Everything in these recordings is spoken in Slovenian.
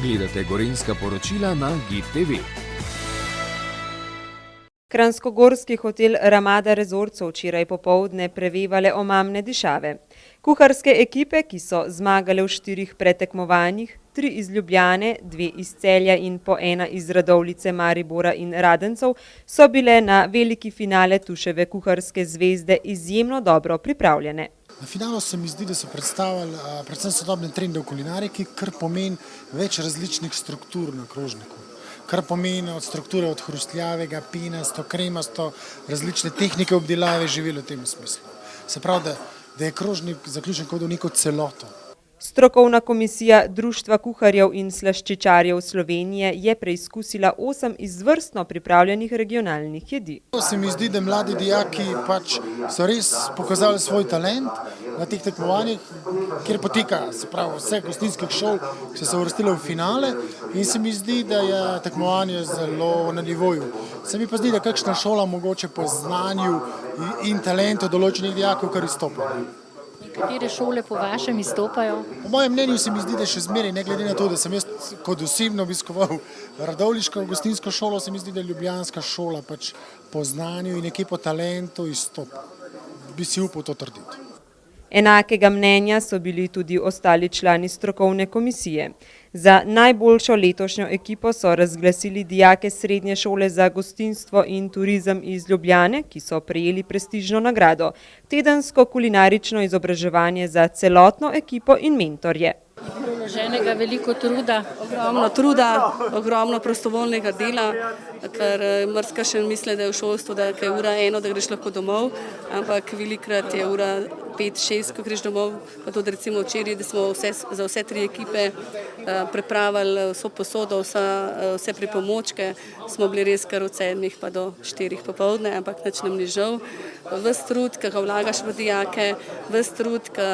Gledate Gorenjska poročila na GID TV. Kranjskogorski hotel Ramada Resort so včeraj popoldne prevevale omamne dišave. Kuharske ekipe, ki so zmagale v 4 pretekmovanjih, 3 iz Ljubljane, 2 iz Celja in po 1 iz Radovljice, Maribora in Radencev, so bile na veliki finale Tuševe kuharske zvezde izjemno dobro pripravljene. Na finalu se mi zdi, da so predstavili predvsem sodobne trende v kulinariki, kar pomeni več različnih struktur na krožniku. Kar pomeni od strukture od hrustljavega, pinasto, kremasto, različne tehnike obdelave živeli v tem smislu. Se pravi, da je krožnik zaključen kot v neko celoto. Strokovna komisija Društva kuharjev in slaščičarjev Slovenije je preizkusila 8 izvrstno pripravljenih regionalnih jedi. Se mi zdi, da mladi dijaki so res pokazali svoj talent na teh tekmovanjih, kjer poteka vseh gostinskih šol, ki so se uvrstile v finale, in se mi zdi, da je tekmovanje zelo na nivoju. Se mi pa zdi, da kakšna šola mogoče po znanju in talentu določenih dijakov kar izstopa. Katere šole po vašem izstopajo? Po mojem mnenju se mi zdi, da še zmeraj, ne glede na to, da sem jaz kot osebno obiskoval radovljiško gostinsko šolo, se mi zdi, da je ljubljanska šola po znanju in nekje po talentu izstopa. Bi si upal to trditi. Enakega mnenja so bili tudi ostali člani strokovne komisije. Za najboljšo letošnjo ekipo so razglasili dijake Srednje šole za gostinstvo in turizem iz Ljubljane, ki so prejeli prestižno nagrado, tedensko kulinarično izobraževanje za celotno ekipo in mentorje. Vloženega veliko truda, ogromno prostovoljnega dela, ker marsikaj misli, da je v šolstvu, da je ura 1, da greš lahko domov, ampak velikrat je ura 5-6, ko greš domov, pa tudi recimo včeraj, da smo za vse 3 ekipe pripravili vso posodo, vse pripomočke, smo bili res kar od 7 pa do 4 popoldne, ampak nič nam ni žal. Ves trud, ki ga vlagaš v dijake, ves trud, ki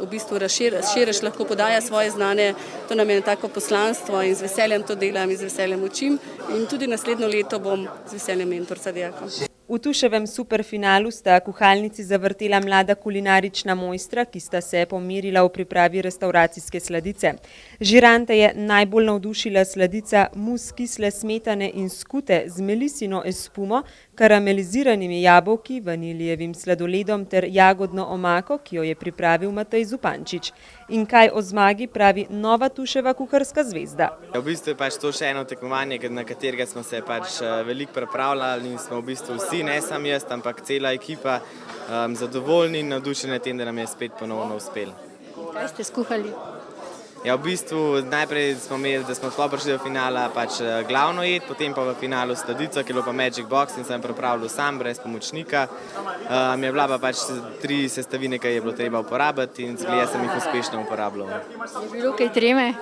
v bistvu razširiš, lahko podaja svoje znanje, to nam je tako poslanstvo in z veseljem to delam in z veseljem učim in tudi naslednjo leto bom z veseljem mentorca dijakov. V Tuševem superfinalu sta kuhalnici zavrtela mlada kulinarična mojstra, ki sta se pomerila v pripravi restavracijske sladice. Žirante je najbolj navdušila sladica mus kisle smetane in skute z melisino espumo, karameliziranimi jabolki, vanilijevim sladoledom ter jagodno omako, ki jo je pripravil Matej Zupančič. In kaj o zmagi pravi nova Tuševa kuharska zvezda? V bistvu je to še eno tekmovanje, na katerega smo se veliko pripravljali in smo v bistvu vsi, ne sam jaz, ampak cela ekipa, zadovoljni in navdušeni tem, da nam je spet ponovno uspelo. Kaj ste skuhali? Ja, v bistvu najprej smo imeli, da smo sploh prišli do finala glavno jed, potem pa v finalu sladico, ki je bilo pa Magic Box in sem pripravljal sam, brez pomočnika. Je bila pa 3 sestavine, ki je bilo treba uporabiti in jaz sem jih uspešno uporabljal. Je bilo kaj treme?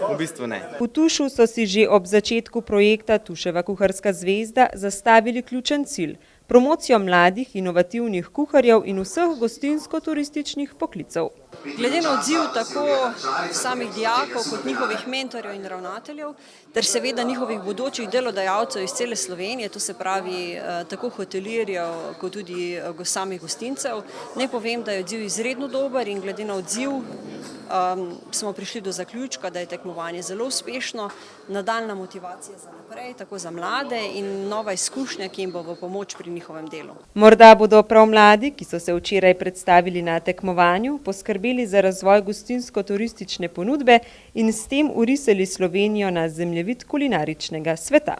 V bistvu ne. V Tušu so si že ob začetku projekta Tuševa kuharska zvezda zastavili ključen cilj: promocijo mladih, inovativnih kuharjev in vseh gostinsko-turističnih poklicev. Glede na odziv tako samih dijakov kot njihovih mentorjev in ravnateljev, ter seveda njihovih bodočih delodajalcev iz cele Slovenije, to se pravi tako hotelirjev kot tudi samih gostincev, naj povem, da je odziv izredno dober in glede na odziv smo prišli do zaključka, da je tekmovanje zelo uspešno, nadaljnja motivacija za naprej, tako za mlade in nova izkušnja, ki jim bo v pomoč pri njihovem delu. Morda bodo prav mladi, ki so se včeraj predstavili na tekmovanju, poskrbeli za razvoj gostinsko-turistične ponudbe in s tem urisali Slovenijo na zemljevid kulinaričnega sveta.